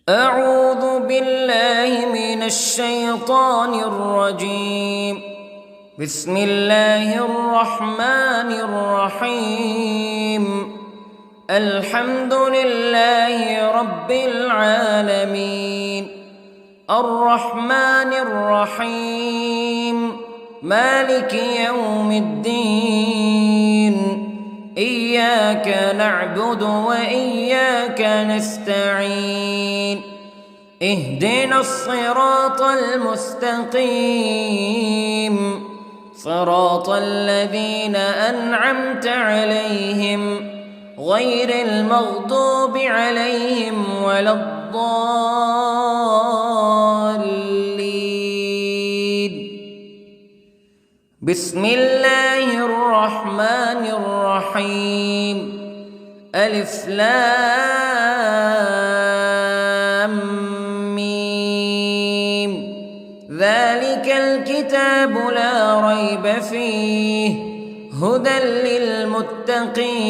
أعوذ بالله من الشيطان الرجيم. بسم الله الرحمن الرحيم. الحمد لله رب العالمين، الرحمن الرحيم، مالك يوم الدين. إياك نعبد وإياك نستعين. اهدنا الصراط المستقيم، صراط الذين أنعمت عليهم غير المغضوب عليهم ولا الضالين. بسم الله الرحمن الرحيم. ألف لام ميم. ذلك الكتاب لا ريب فيه هدى للمتقين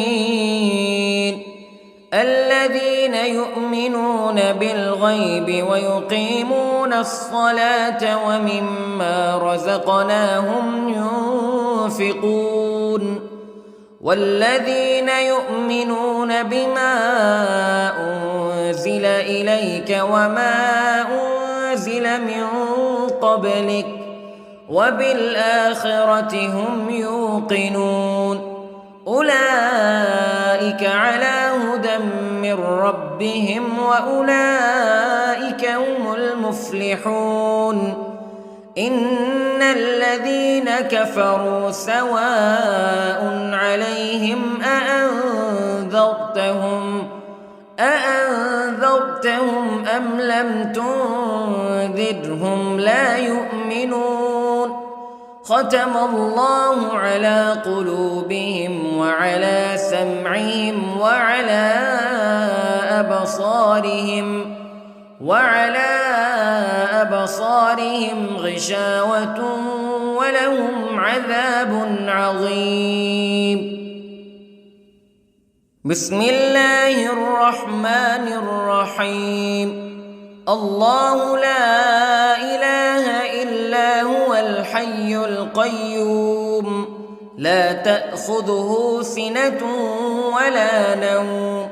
الذين يؤمنون بالغيب ويقيمون الصلاة ومما رزقناهم ينفقون والذين يؤمنون بما أنزل إليك وما أنزل من قبلك وبالآخرة هم يوقنون. أولئك على هدى من ربهم وأولئك هم المفلحون. إن الذين كفروا سواء عليهم أأنذرتهم أم لم تنذرهم لا يؤمنون. ختم الله على قلوبهم وعلى سمعهم وعلى أبصارهم غشاوة ولهم عذاب عظيم. بسم الله الرحمن الرحيم. الله لا إله إلا هو الحي القيوم لا تأخذه سنة ولا نوم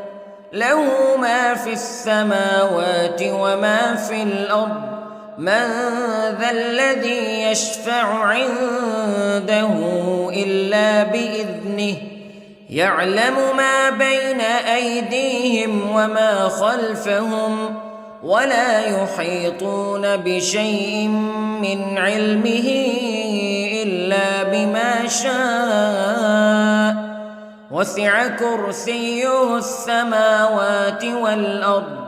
له ما في السماوات وما في الأرض. من ذا الذي يشفع عنده إلا بإذنه يعلم ما بين أيديهم وما خلفهم ولا يحيطون بشيء من علمه إلا بما شاء. وسع كرسيه السماوات والأرض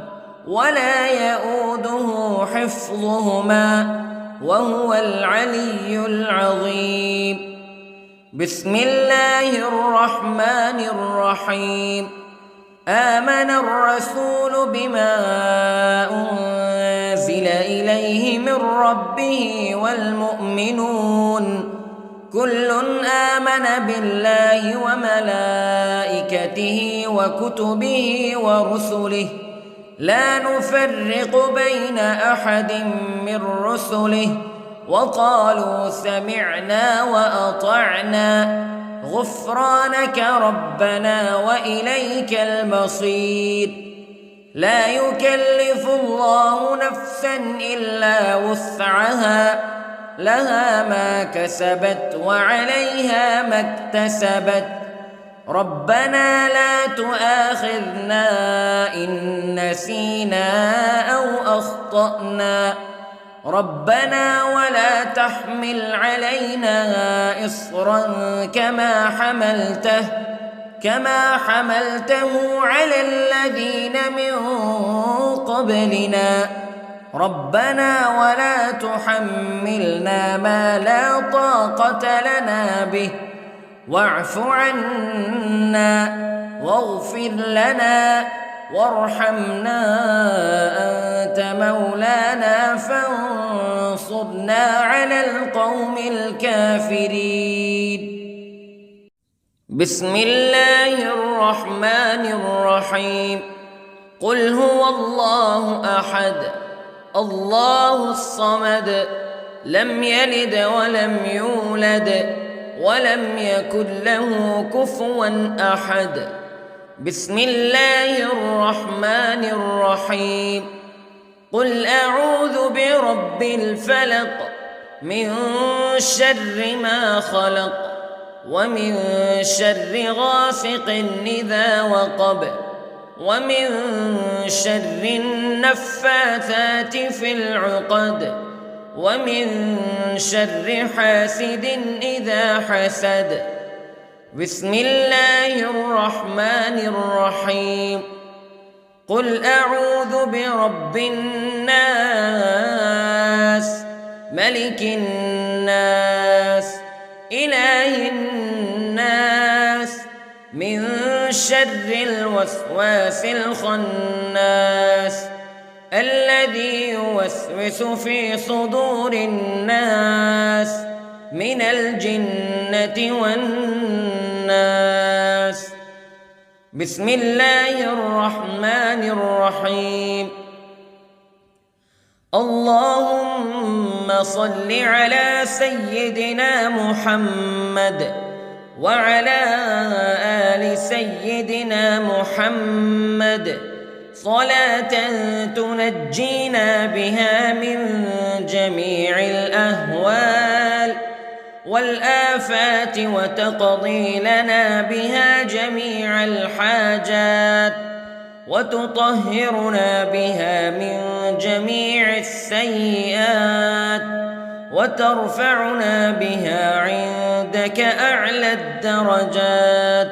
ولا يؤوده حفظهما وهو العلي العظيم. بسم الله الرحمن الرحيم. آمن الرسول بما أنزل إليه من ربه والمؤمنون كل آمن بالله وملائكته وكتبه ورسله لا نفرق بين أحد من رسله وقالوا سمعنا وأطعنا غفرانك ربنا وإليك المصير. لا يكلف الله نفسا إلا وسعها لها ما كسبت وعليها ما اكتسبت. ربنا لا تؤاخذنا إن نسينا أو أخطأنا ربنا ولا تحمل علينا إصرا كما حملته على الذين من قبلنا ربنا ولا تحملنا ما لا طاقة لنا به واعف عنا واغفر لنا وارحمنا أنت مولانا فانصرنا على القوم الكافرين. بسم الله الرحمن الرحيم. قل هو الله أحد الله الصمد لم يلد ولم يولد ولم يكن له كفوا أحد. بسم الله الرحمن الرحيم. قل أعوذ برب الفلق من شر ما خلق ومن شر غاسق إذا وقب ومن شر النفاثات في العقد ومن شر حاسد إذا حسد. بسم الله الرحمن الرحيم. قل أعوذ برب الناس ملك الناس إله الناس من شر الوسواس الخناس الذي يوسوس في صدور الناس من الجنة والناس. بسم الله الرحمن الرحيم. اللهم صل على سيدنا محمد وعلى آل سيدنا محمد صلاة تنجينا بها من جميع الأهوال والآفات وتقضي لنا بها جميع الحاجات وتطهرنا بها من جميع السيئات وترفعنا بها عندك أعلى الدرجات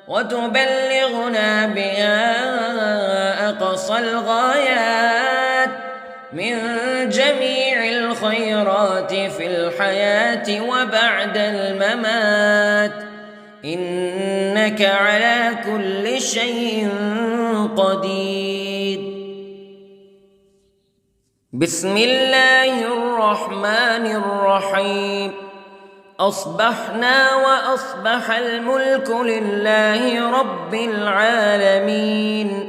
وتبلغنا بها أقصى الغايات من جميع الخيرات في الحياة وبعد الممات إنك على كل شيء قدير. بسم الله الرحمن الرحيم. أصبحنا وأصبح الملك لله رب العالمين.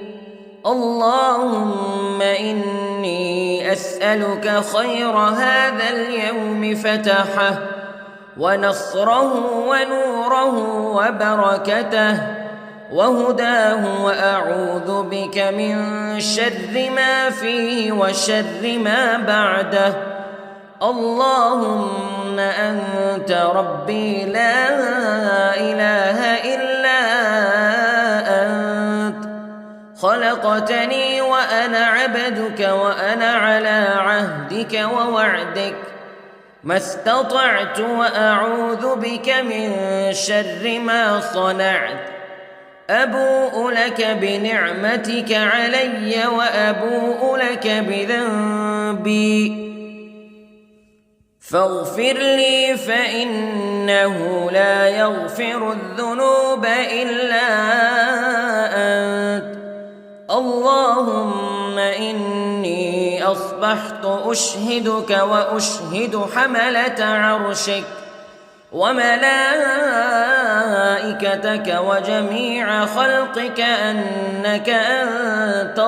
اللهم إني أسألك خير هذا اليوم فتحه ونصره ونوره وبركته وهداه وأعوذ بك من شر ما فيه وشر ما بعده. اللهم أنت ربي لا إله إلا أنت خلقتني وأنا عبدك وأنا على عهدك ووعدك ما استطعت وأعوذ بك من شر ما صنعت. أبوء لك بنعمتك علي وأبوء لك بذنبي فاغفر لي فإنه لا يغفر الذنوب إلا أنت. اللهم إني أصبحت أشهدك وأشهد حملة عرشك وملائكتك وجميع خلقك أنك أنت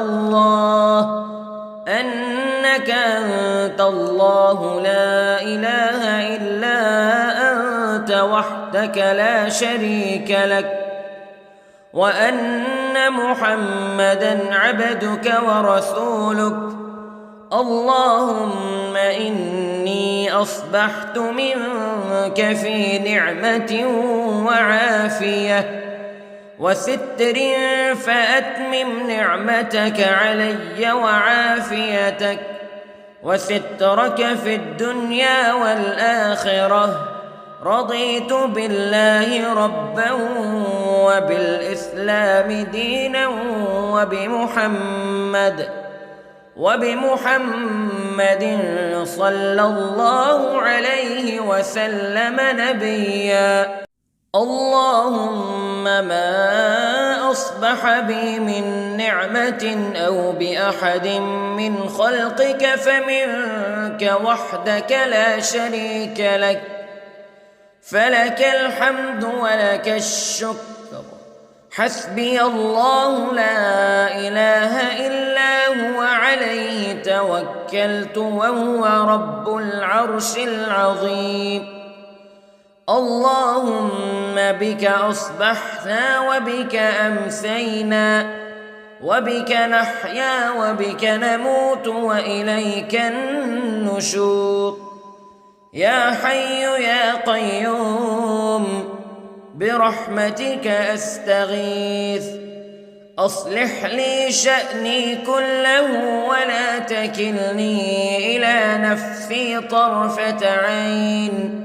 الله لا إله إلا أنت وحدك لا شريك لك وأن محمدًا عبدك ورسولك. اللهم إني أصبحت منك في نعمة وعافية وستر فأتمم نعمتك علي وعافيتك وسترك في الدنيا والآخرة. رضيت بالله ربا وبالإسلام دينا وبمحمد صلى الله عليه وسلم نبيا. اللهم ما أصبح بي من نعمة أو بأحد من خلقك فمنك وحدك لا شريك لك فلك الحمد ولك الشكر حسبي الله لا إله إلا هو عليه توكلت وهو رب العرش العظيم. اللهم بك أصبحنا وبك أمسينا وبك نحيا وبك نموت وإليك النشور. يا حي يا قيوم برحمتك أستغيث، أصلح لي شأني كله ولا تكلني إلى نفسي طرفة عين.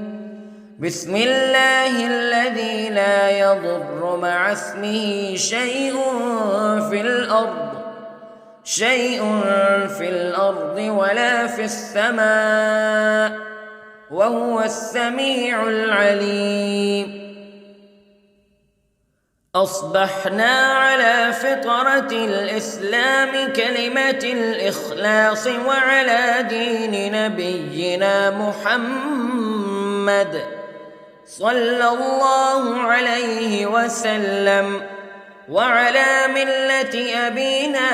بسم الله الذي لا يضر مع اسمه شيء في الأرض ولا في السماء وهو السميع العليم. أصبحنا على فطرة الإسلام كلمة الإخلاص وعلى دين نبينا محمد صلى الله عليه وسلم وعلى ملة أبينا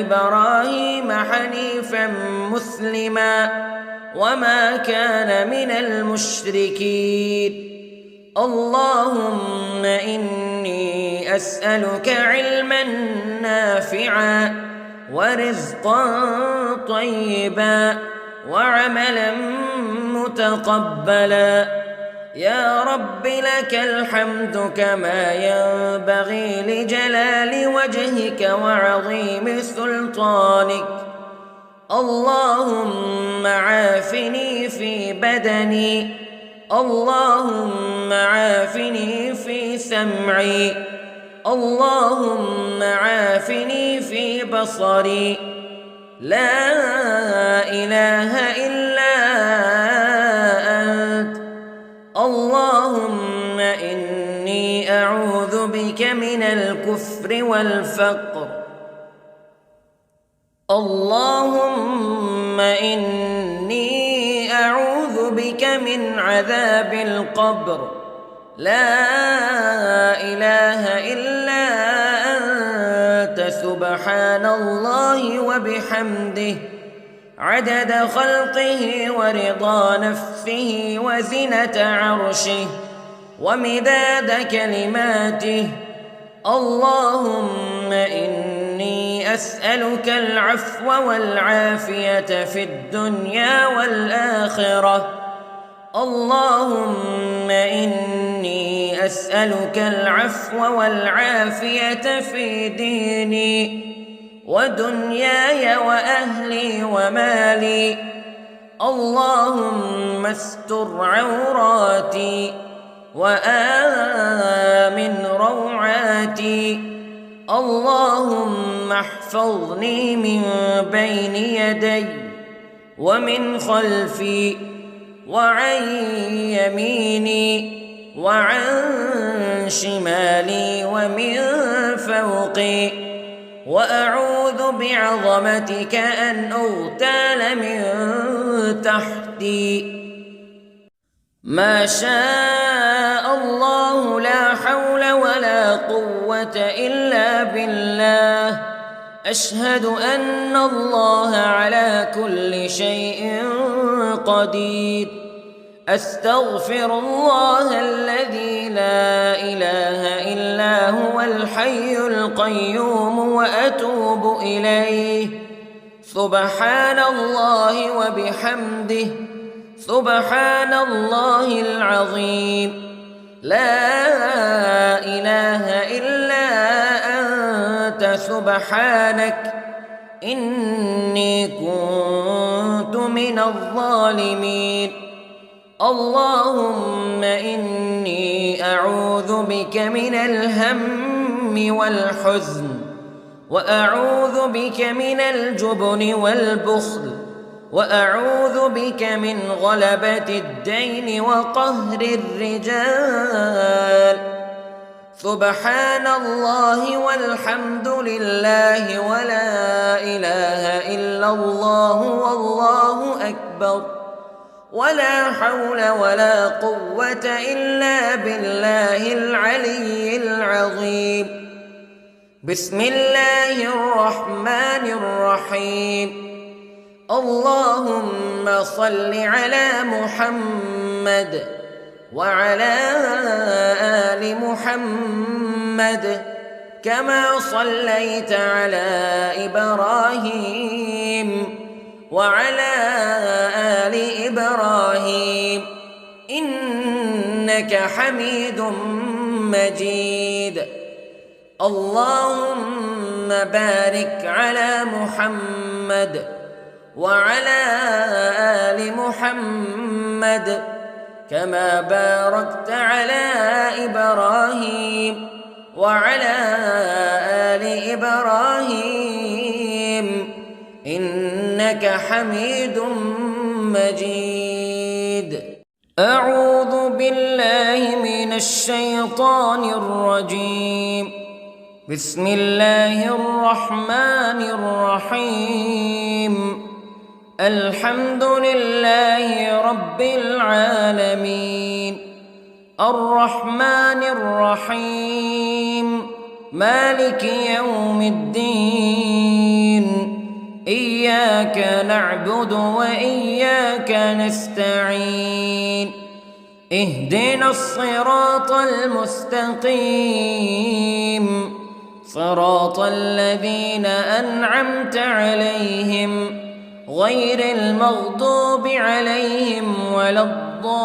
إبراهيم حنيفا مسلما وما كان من المشركين. اللهم إني أسألك علما نافعا ورزقا طيبا وعملا متقبلا. يا رب لك الحمد كما ينبغي لجلال وجهك وعظيم سلطانك. اللهم عافني في بدني، اللهم عافني في سمعي، اللهم عافني في بصري. لا إله إلا أنت. اللهم إني أعوذ بك من الكفر والفقر. اللهم إني أعوذ بك من عذاب القبر. لا إله إلا أنت سبحان الله وبحمده عدد خلقه ورضا نفسه وزنة عرشه ومداد كلماته. اللهم إني أسألك العفو والعافية في الدنيا والآخرة. اللهم إني أسألك العفو والعافية في ديني ودنياي وأهلي ومالي. اللهم استر عوراتي وآمن روعاتي. اللهم احفظني من بين يدي ومن خلفي وعن يميني وعن شمالي ومن فوقي، وأعوذ بعظمتك أن أغتال من تحتي. ما شاء الله لا حول ولا قوة إلا بالله. أشهد أن الله على كل شيء قدير. أستغفر الله الذي لا إله إلا هو الحي القيوم وأتوب إليه. سبحان الله وبحمده سبحان الله العظيم. لا إله إلا أنت سبحانك إني كنت من الظالمين. اللهم إني أعوذ بك من الهم والحزن، وأعوذ بك من الجبن والبخل، وأعوذ بك من غلبة الدين وقهر الرجال. سبحان الله والحمد لله ولا إله إلا الله والله أكبر. ولا حول ولا قوة إلا بالله العلي العظيم. بسم الله الرحمن الرحيم. اللهم صل على محمد وعلى آل محمد كما صليت على إبراهيم وعلى آل إبراهيم إنك حميد مجيد. اللهم بارك على محمد وعلى آل محمد كما باركت على إبراهيم وعلى آل إبراهيم إنك حميد مجيد. أعوذ بالله من الشيطان الرجيم. بسم الله الرحمن الرحيم. الحمد لله رب العالمين الرحمن الرحيم مالك يوم الدين إياك نعبد وإياك نستعين اهدنا الصراط المستقيم صراط الذين أنعمت عليهم غير المغضوب عليهم ولا الضالين.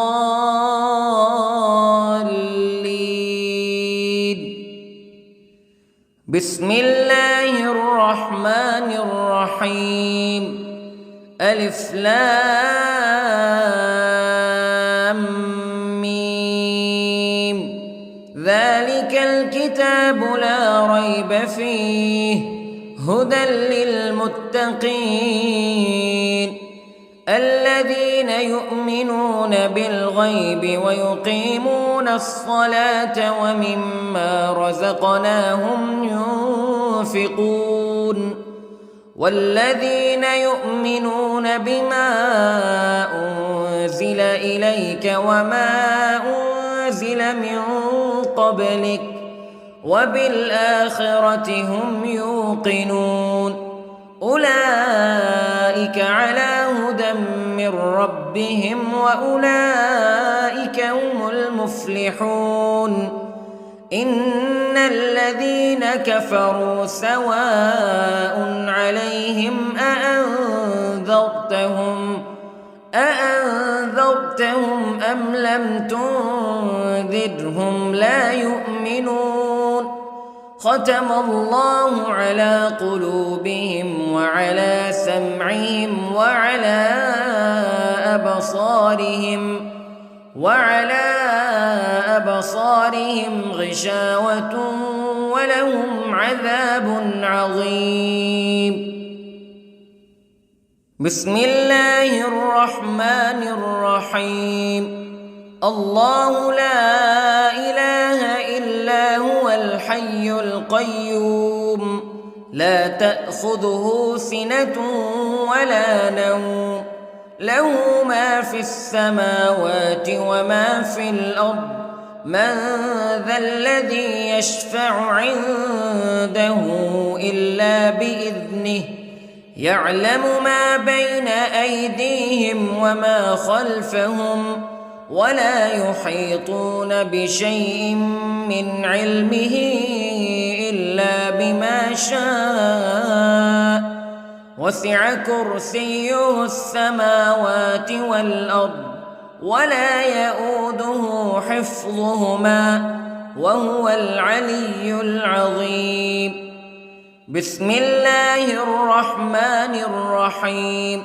بسم الله الرحمن الرحيم. ألف لام ميم. ذلك الكتاب لا ريب فيه هدى للمتقين الذين يؤمنون بالغيب ويقيمون الصلاة ومما رزقناهم ينفقون والذين يؤمنون بما أنزل إليك وما أنزل من قبلك وبالآخرة هم يوقنون أولئك على هدى من ربهم وأولئك هم المفلحون. إن الذين كفروا سواء عليهم أأنذرتهم أم لم تنذرهم لا يؤمنون. ختم الله على قلوبهم وعلى سمعهم وعلى أبصارهم غشاوة ولهم عذاب عظيم. بسم الله الرحمن الرحيم. الله لا إله إلا هو الحي القيوم لا تأخذه سنة ولا نوم له ما في السماوات وما في الأرض من ذا الذي يشفع عنده إلا بإذنه يعلم ما بين أيديهم وما خلفهم ولا يحيطون بشيء من علمه إلا بما شاء وسع كرسيه السماوات والأرض ولا يؤوده حفظهما وهو العلي العظيم. بسم الله الرحمن الرحيم.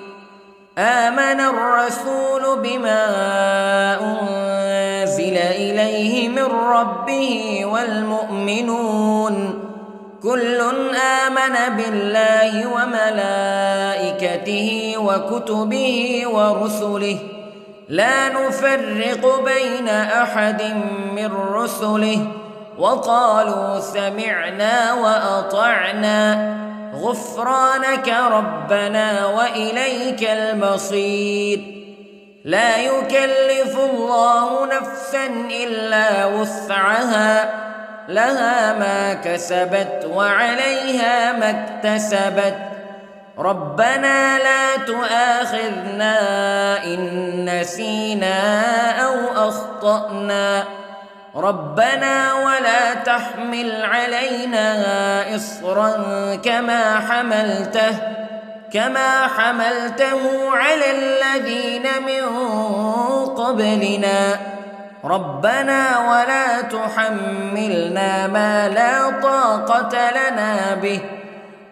آمن الرسول بما أنزل إليه من ربه والمؤمنون كل آمن بالله وملائكته وكتبه ورسله لا نفرق بين أحد من رسله وقالوا سمعنا وأطعنا غفرانك ربنا وإليك المصير. لا يكلف الله نفسا إلا وسعها لها ما كسبت وعليها ما اكتسبت ربنا لا تؤاخذنا إن نسينا أو أخطأنا ربنا ولا تحمل علينا إصرا كما حملته على الذين من قبلنا ربنا ولا تحملنا ما لا طاقة لنا به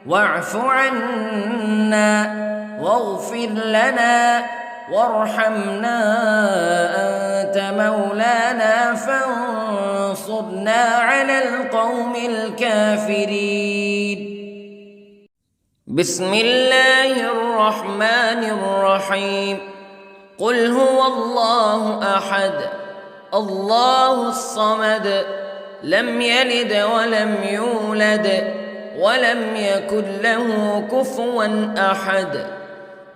واعف عنا واغفر لنا وارحمنا أنت مولانا فانصرنا على القوم الكافرين. بسم الله الرحمن الرحيم. قل هو الله أحد الله الصمد لم يلد ولم يولد ولم يكن له كفوا أحد.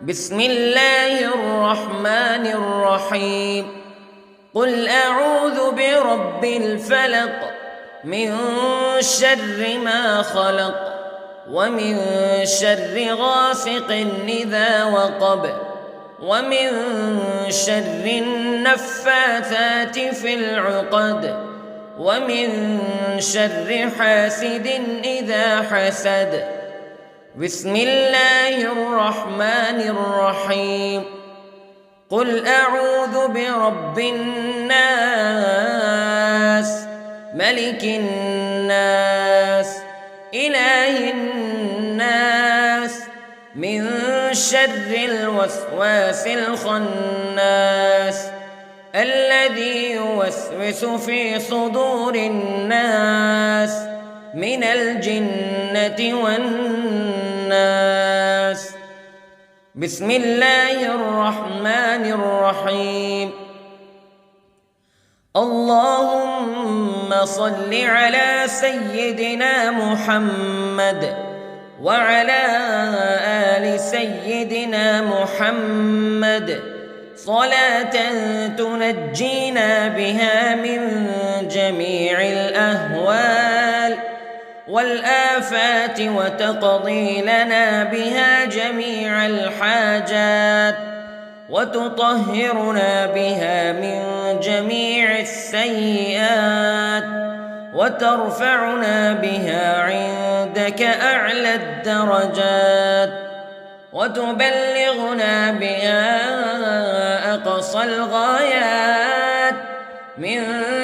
بسم الله الرحمن الرحيم. قل أعوذ برب الفلق من شر ما خلق ومن شر غاسق إذا وقب ومن شر النفاثات في العقد ومن شر حاسد إذا حسد. بسم الله الرحمن الرحيم. قل أعوذ برب الناس ملك الناس إله الناس من شر الوسواس الخناس الذي يوسوس في صدور الناس من الجنة والناس. بسم الله الرحمن الرحيم. اللهم صل على سيدنا محمد وعلى آل سيدنا محمد صلاة تنجينا بها من جميع الأهوال والآفات وتقضي لنا بها جميع الحاجات وتطهرنا بها من جميع السيئات وترفعنا بها عندك أعلى الدرجات وتبلغنا بها أقصى الغايات من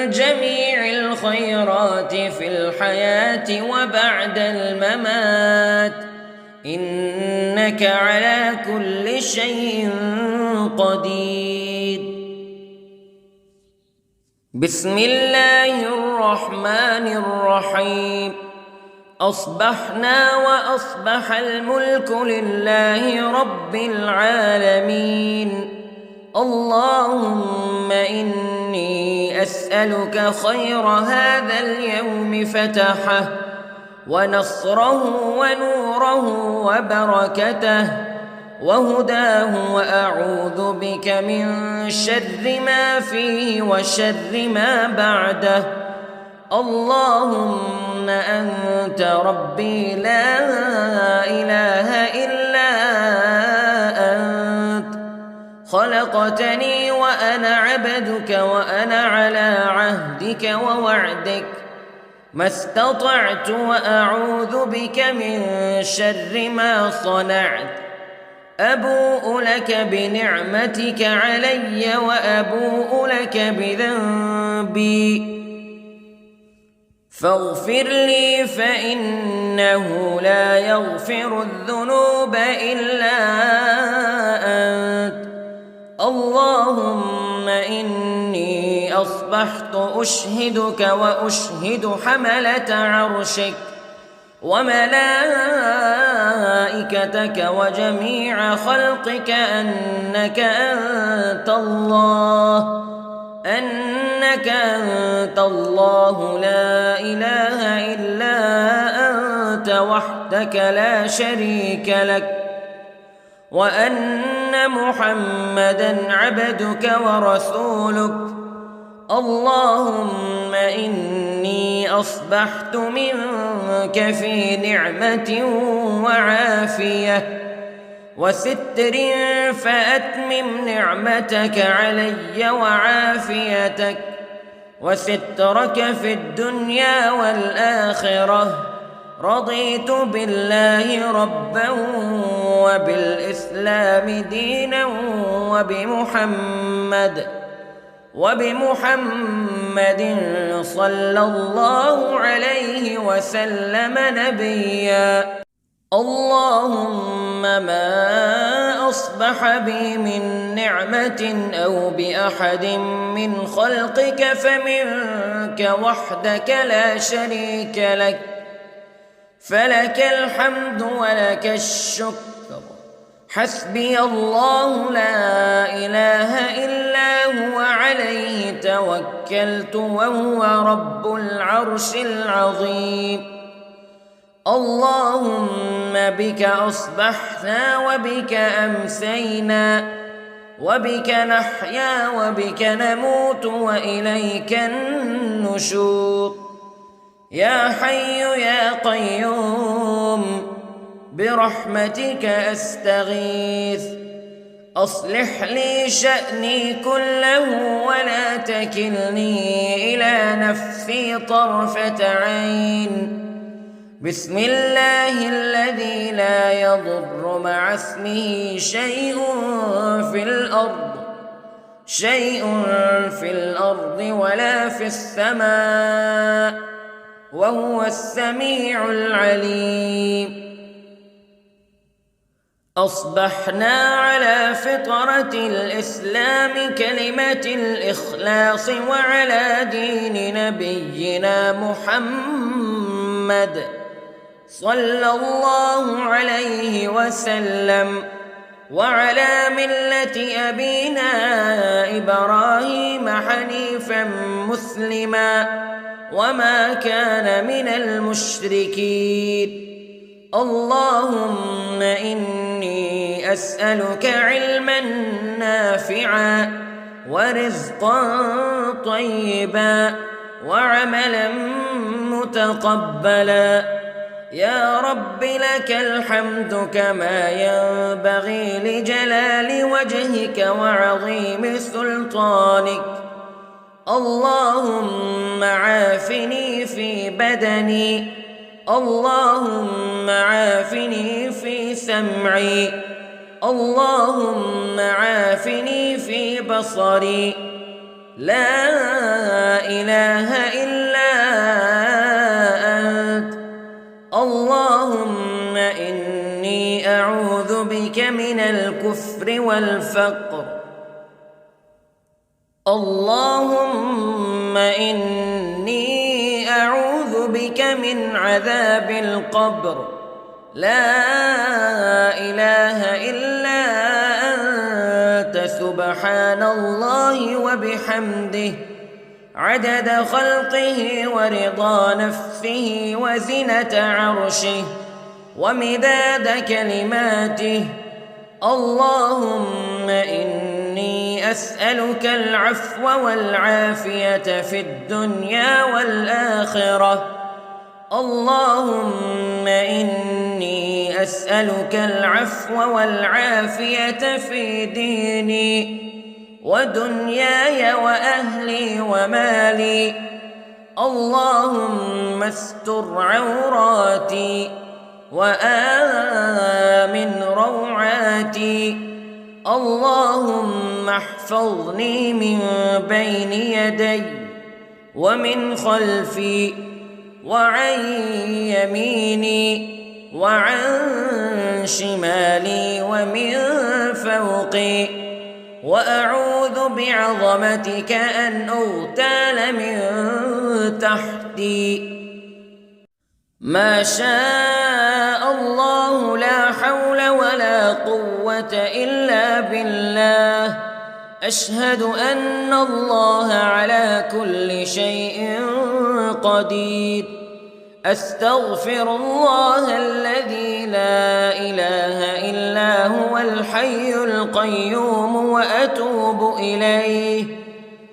جميع الخيرات في الحياة وبعد الممات إنك على كل شيء قدير. بسم الله الرحمن الرحيم. أصبحنا وأصبح الملك لله رب العالمين. اللهم إني أسألك خير هذا اليوم فتحه ونصره ونوره وبركته وهداه وأعوذ بك من شر ما فيه وشر ما بعده. اللهم أنت ربي لا إله إلا أنت خلقتني وأنا عبدك وأنا على عهدك ووعدك ما استطعت وأعوذ بك من شر ما صنعت. أبوء لك بنعمتك علي وأبوء لك بذنبي فاغفر لي فإنه لا يغفر الذنوب إلا أنت. اللهم إني أصبحت أشهدك وأشهد حملة عرشك وملائكتك وجميع خلقك أنك أنت الله لا إله إلا أنت وحدك لا شريك لك وأن أن محمدًا عبدك ورسولك. اللهم إني أصبحت منك في نعمة وعافية وستر، فأتمم نعمتك علي وعافيتك وسترك في الدنيا والآخرة. رضيت بالله ربا وبالإسلام دينا وبمحمد صلى الله عليه وسلم نبيا. اللهم ما أصبح بي من نعمة أو بأحد من خلقك فمنك وحدك لا شريك لك، فلك الحمد ولك الشكر. حسبي الله لا إله إلا هو عليه توكلت وهو رب العرش العظيم. اللهم بك أصبحنا وبك أمسينا وبك نحيا وبك نموت وإليك النشور. يا حي يا قيوم برحمتك أستغيث، أصلح لي شأني كله ولا تكلني إلى نفسي طرفة عين. بسم الله الذي لا يضر مع اسمه شيء في الأرض ولا في السماء، وهو السميع العليم. أصبحنا على فطرة الإسلام كلمة الإخلاص وعلى دين نبينا محمد صلى الله عليه وسلم، وعلى ملة أبينا إبراهيم حنيفا مسلما وما كان من المشركين. اللهم إني أسألك علما نافعا ورزقا طيبا وعملا متقبلا. يا رب لك الحمد كما ينبغي لجلال وجهك وعظيم سلطانك. اللهم عافني في بدني، اللهم عافني في سمعي، اللهم عافني في بصري. لا إله إلا أنت. اللهم إني أعوذ بك من الكفر والفقر. اللهم إني أعوذ بك من عذاب القبر. لا إله إلا أنت سبحان الله وبحمده عدد خلقه ورضا نفسه وزنة عرشه ومداد كلماته. اللهم إني أسألك العفو والعافية في الدنيا والآخرة. اللهم إني أسألك العفو والعافية في ديني ودنياي وأهلي ومالي. اللهم استر عوراتي وآمن روعاتي. اللهم احفظني من بين يدي ومن خلفي وعن يميني وعن شمالي ومن فوقي، وأعوذ بعظمتك أن أغتال من تحتي. ما شاء الله لا حول ولا قوة إلا بالله. أشهد أن الله على كل شيء قدير. أستغفر الله الذي لا إله إلا هو الحي القيوم وأتوب إليه.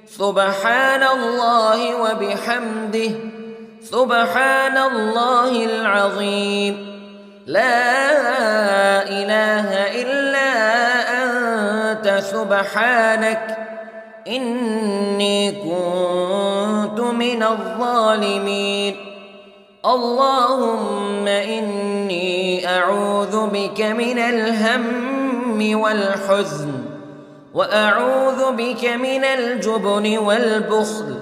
سبحان الله وبحمده، سبحان الله العظيم. لا إله إلا أنت سبحانك إني كنت من الظالمين. اللهم إني أعوذ بك من الهم والحزن، وأعوذ بك من الجبن والبخل،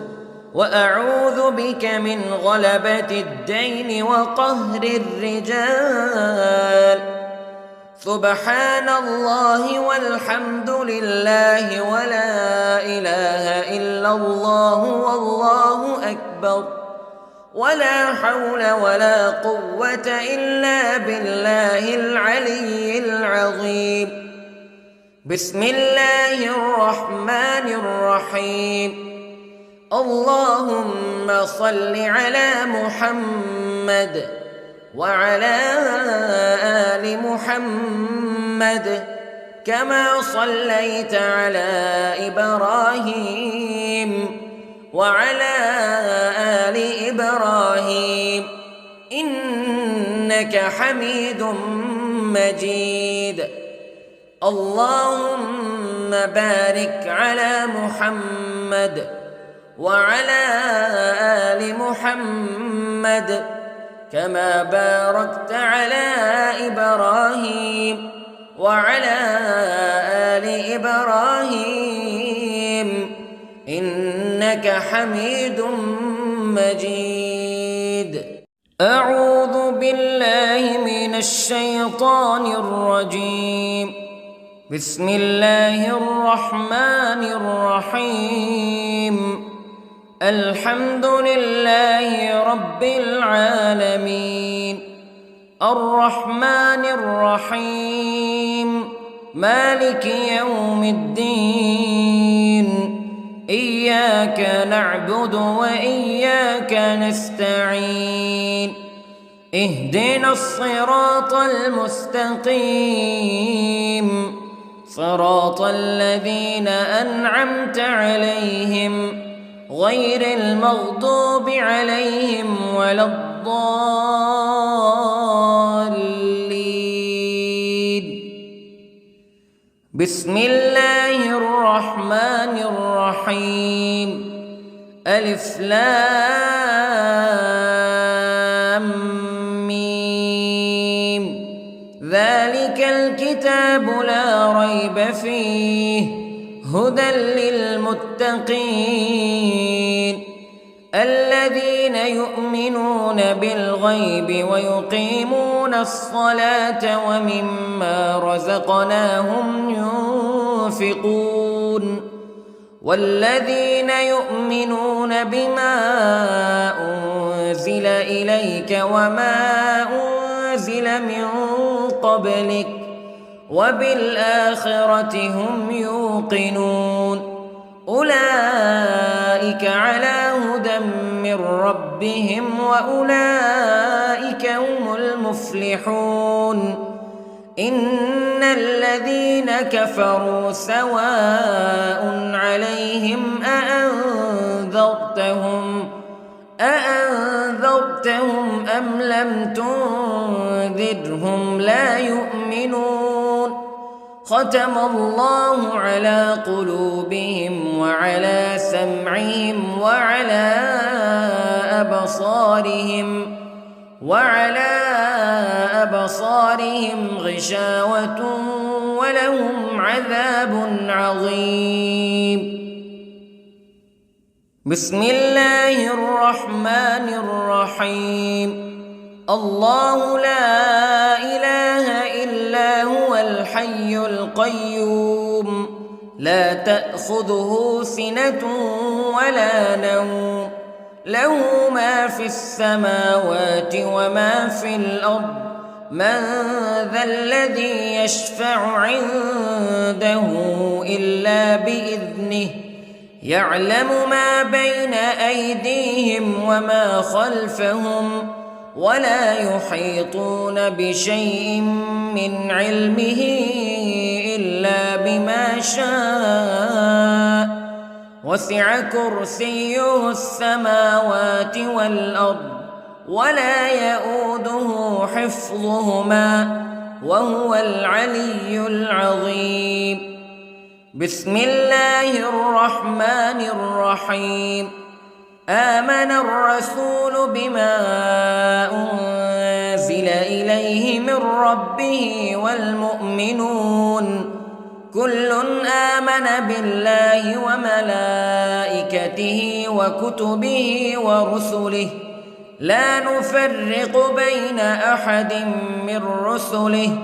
وأعوذ بك من غلبة الدين وقهر الرجال. سبحان الله والحمد لله ولا إله إلا الله والله أكبر، ولا حول ولا قوة إلا بالله العلي العظيم. بسم الله الرحمن الرحيم. اللهم صل على محمد وعلى آل محمد كما صليت على إبراهيم وعلى آل إبراهيم إنك حميد مجيد. اللهم بارك على محمد وعلى آل محمد كما باركت على إبراهيم وعلى آل إبراهيم إنك حميد مجيد. أعوذ بالله من الشيطان الرجيم. بسم الله الرحمن الرحيم. الحمد لله رب العالمين، الرحمن الرحيم، مالك يوم الدين. إياك نعبد وإياك نستعين. اهدنا الصراط المستقيم، صراط الذين أنعمت عليهم غير المغضوب عليهم ولا الضالين. بسم الله الرحمن الرحيم. ألف لام ميم. ذلك الكتاب لا ريب فيه هدى للمتقين الذين يؤمنون بالغيب ويقيمون الصلاة ومما رزقناهم ينفقون والذين يؤمنون بما أنزل إليك وما أنزل من قبلك وبالآخرة هم يوقنون أولئك على هدى من ربهم وأولئك هم المفلحون. إن الذين كفروا سواء عليهم أأنذرتهم أم لم تنذرهم لا يؤمنون. ختم الله على قلوبهم وعلى سمعهم وعلى أبصارهم غشاوة ولهم عذاب عظيم. بسم الله الرحمن الرحيم. الله لا إله إلا هو الحي القيوم لا تأخذه سنة ولا نوم له ما في السماوات وما في الأرض من ذا الذي يشفع عنده إلا بإذنه يعلم ما بين أيديهم وما خلفهم ولا يحيطون بشيء من علمه إلا بما شاء وسع كرسيه السماوات والأرض ولا يئوده حفظهما وهو العلي العظيم. بسم الله الرحمن الرحيم. آمن الرسول بما أنزل إليه من ربه والمؤمنون كل آمن بالله وملائكته وكتبه ورسله لا نفرق بين أحد من رسله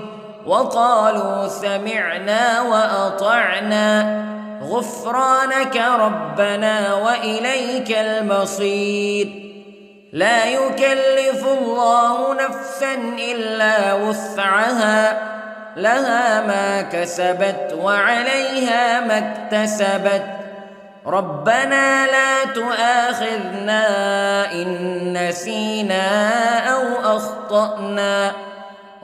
وقالوا سمعنا وأطعنا غفرانك ربنا وإليك المصير. لا يكلف الله نفسا إلا وسعها لها ما كسبت وعليها ما اكتسبت ربنا لا تؤاخذنا إن نسينا أو أخطأنا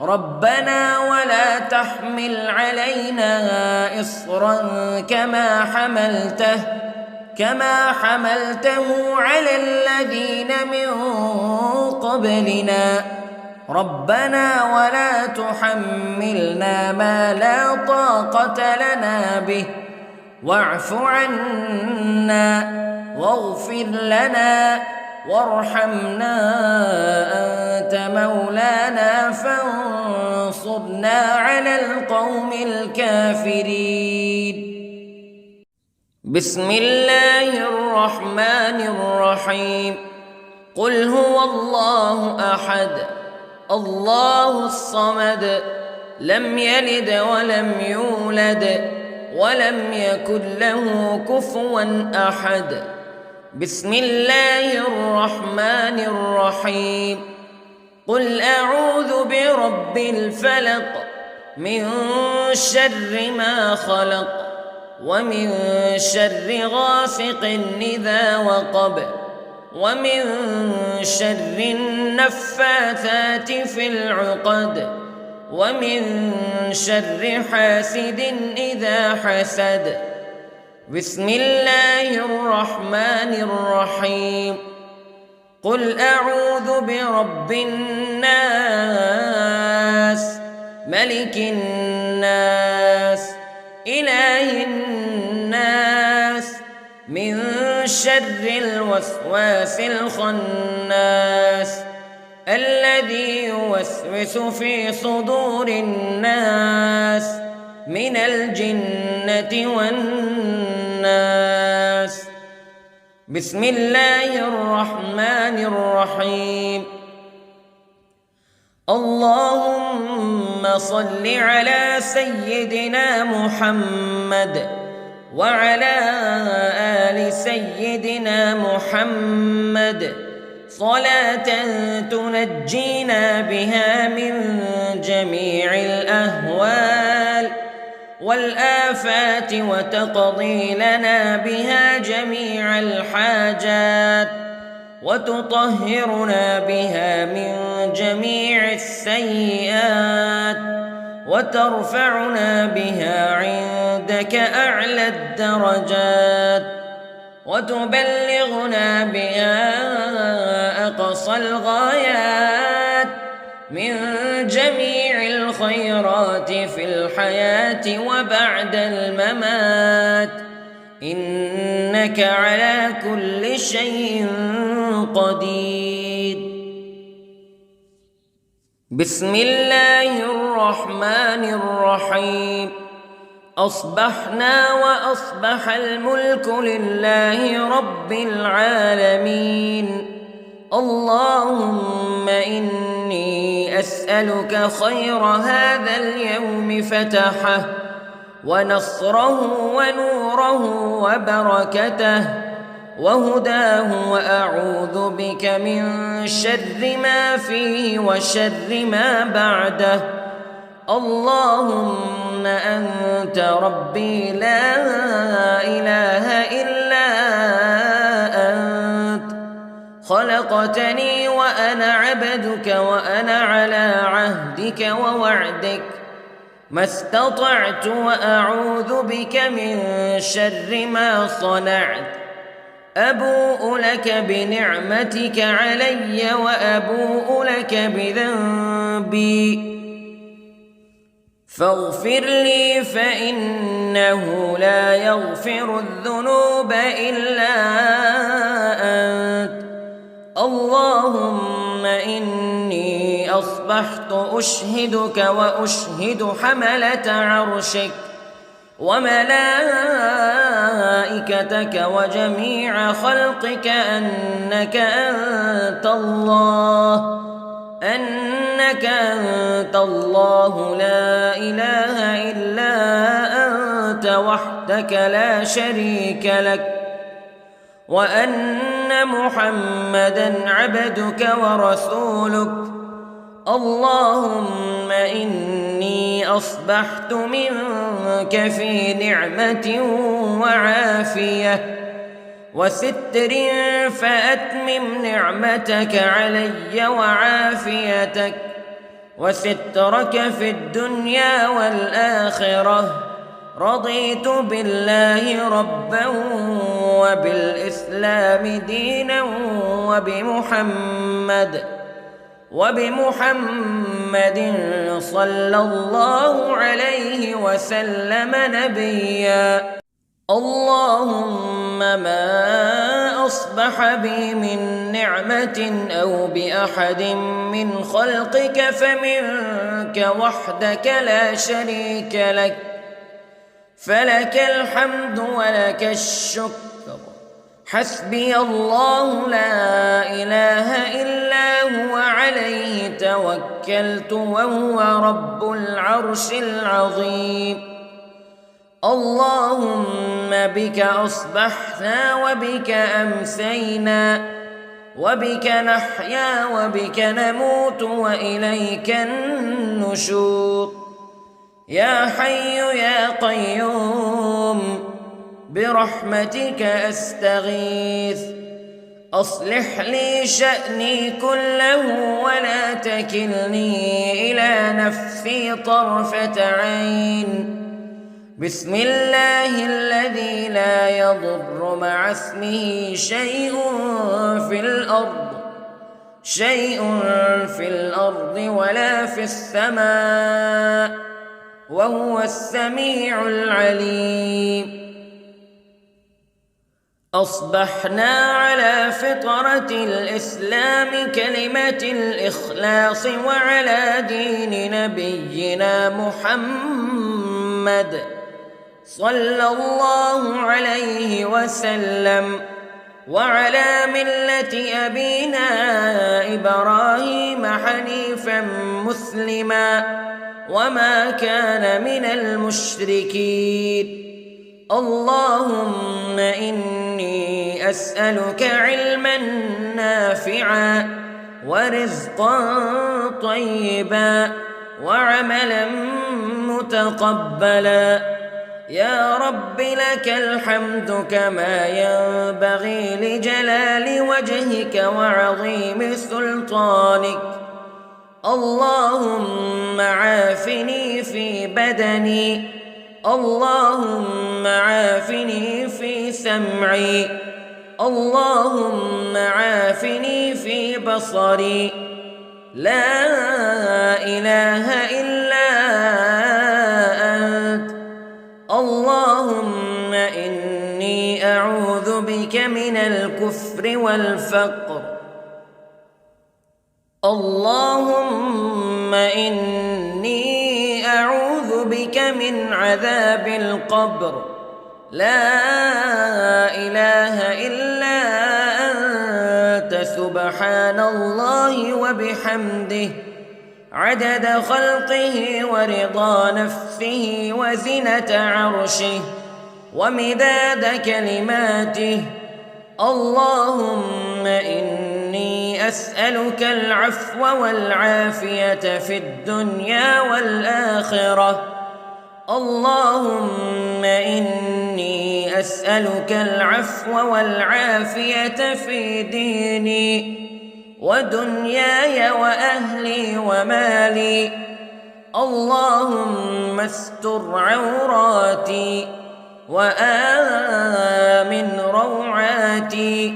ربنا ولا تحمل علينا إصرا كما حملته على الذين من قبلنا ربنا ولا تحملنا ما لا طاقة لنا به واعف عنا واغفر لنا وارحمنا أنت مولانا فانصرنا على القوم الكافرين. بسم الله الرحمن الرحيم. قل هو الله أحد الله الصمد لم يلد ولم يولد ولم يكن له كفوا أحد. بسم الله الرحمن الرحيم. قل أعوذ برب الفلق من شر ما خلق ومن شر غاسق إذا وقب ومن شر النفاثات في العقد ومن شر حاسد إذا حسد. بسم الله الرحمن الرحيم. قل أعوذ برب الناس ملك الناس إله الناس من شر الوسواس الخناس الذي يوسوس في صدور الناس من الجنة والناس. بسم الله الرحمن الرحيم. اللهم صل على سيدنا محمد وعلى آل سيدنا محمد صلاة تنجينا بها من جميع الأهوال والآفات وتقضي لنا بها جميع الحاجات وتطهرنا بها من جميع السيئات وترفعنا بها عندك أعلى الدرجات وتبلغنا بها أقصى الغايات من جميع الخيرات في الحياة وبعد الممات إنك على كل شيء قدير. بسم الله الرحمن الرحيم. أصبحنا وأصبح الملك لله رب العالمين. اللهم إني أسألك خير هذا اليوم فتحه ونصره ونوره وبركته وهداه وأعوذ بك من شر ما فيه وشر ما بعده. اللهم أنت ربي لا إله إلا أنت خلقتني وأنا عبدك وأنا على عهدك ووعدك ما استطعت وأعوذ بك من شر ما صنعت أبوء لك بنعمتك علي وأبوء لك بذنبي فاغفر لي فإنه لا يغفر الذنوب إلا أنت اللهم إني أصبحت أشهدك وأشهد حملة عرشك وملائكتك وجميع خلقك أنك أنت الله لا إله إلا أنت وحدك لا شريك لك وأن محمدًا عبدك ورسولك اللهم إني أصبحت منك في نعمة وعافية وستر فأتمم نعمتك علي وعافيتك وسترك في الدنيا والآخرة رضيت بالله ربا وبالإسلام دينا وبمحمد صلى الله عليه وسلم نبيا اللهم ما أصبح بي من نعمة أو بأحد من خلقك فمنك وحدك لا شريك لك فلك الحمد ولك الشكر حسبي الله لا إله إلا هو عليه توكلت وهو رب العرش العظيم اللهم بك أصبحنا وبك أمسينا وبك نحيا وبك نموت وإليك النشور يا حي يا قيوم برحمتك أستغيث أصلح لي شأني كله ولا تكلني إلى نفسي طرفة عين بسم الله الذي لا يضر مع اسمه شيء في الأرض ولا في السماء وهو السميع العليم أصبحنا على فطرة الإسلام كلمة الإخلاص وعلى دين نبينا محمد صلى الله عليه وسلم وعلى ملة أبينا إبراهيم حنيفا مسلما وما كان من المشركين اللهم إني أسألك علما نافعا ورزقا طيبا وعملا متقبلا يا رب لك الحمد كما ينبغي لجلال وجهك وعظيم سلطانك اللهم عافني في بدني اللهم عافني في سمعي اللهم عافني في بصري لا إله إلا أنت اللهم إني أعوذ بك من الكفر والفقر اللهم إني أعوذ بك من عذاب القبر لا إله إلا أنت سبحان الله وبحمده عدد خلقه ورضا نفسه وزنة عرشه ومداد كلماته اللهم إني أسألك العفو والعافية في الدنيا والآخرة اللهم إني أسألك العفو والعافية في ديني ودنياي وأهلي ومالي. اللهم استر عوراتي وآمن روعاتي.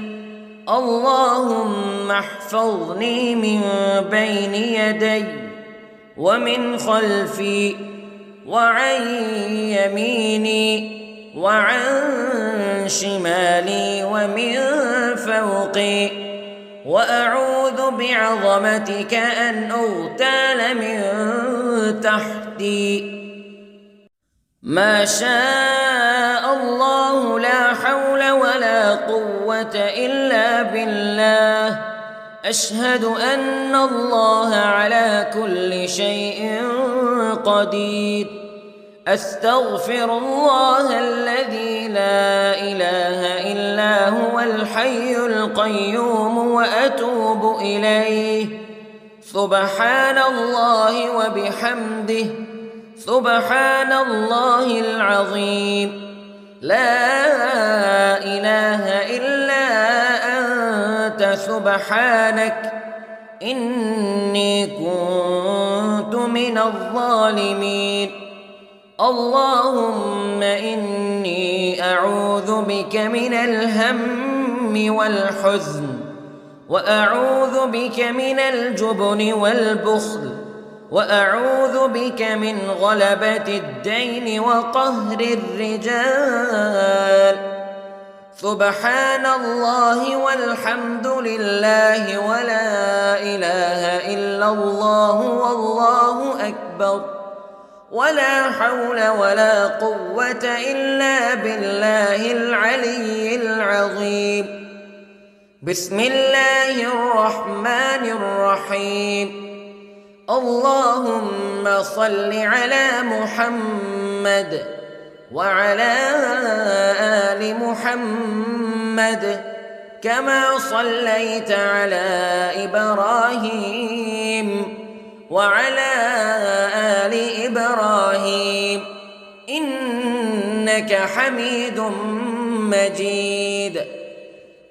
اللهم احفظني من بين يدي ومن خلفي وعن يميني وعن شمالي ومن فوقي، وأعوذ بعظمتك أن أغتال من تحتي. ما شاء الله لا حول ولا قوة إلا بالله. أشهد أن الله على كل شيء قدير. أستغفر الله الذي لا إله إلا هو الحي القيوم وأتوب إليه. سبحان الله وبحمده، سبحان الله العظيم. لا إله إلا أنت سبحانك إني كنت من الظالمين. اللهم إني أعوذ بك من الهم والحزن، وأعوذ بك من الجبن والبخل، وأعوذ بك من غلبة الدين وقهر الرجال. سبحان الله والحمد لله ولا إله إلا الله والله أكبر، ولا حول ولا قوة إلا بالله العلي العظيم. بسم الله الرحمن الرحيم. اللهم صل على محمد وعلى آل محمد كما صليت على إبراهيم وعلى آل إبراهيم إنك حميد مجيد.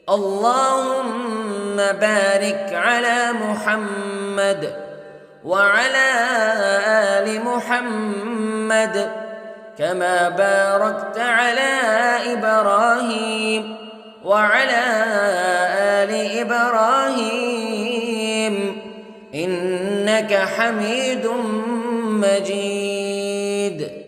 اللهم بارك على محمد وعلى آل محمد كما باركت على إبراهيم وعلى آل إبراهيم إنك حميد مجيد.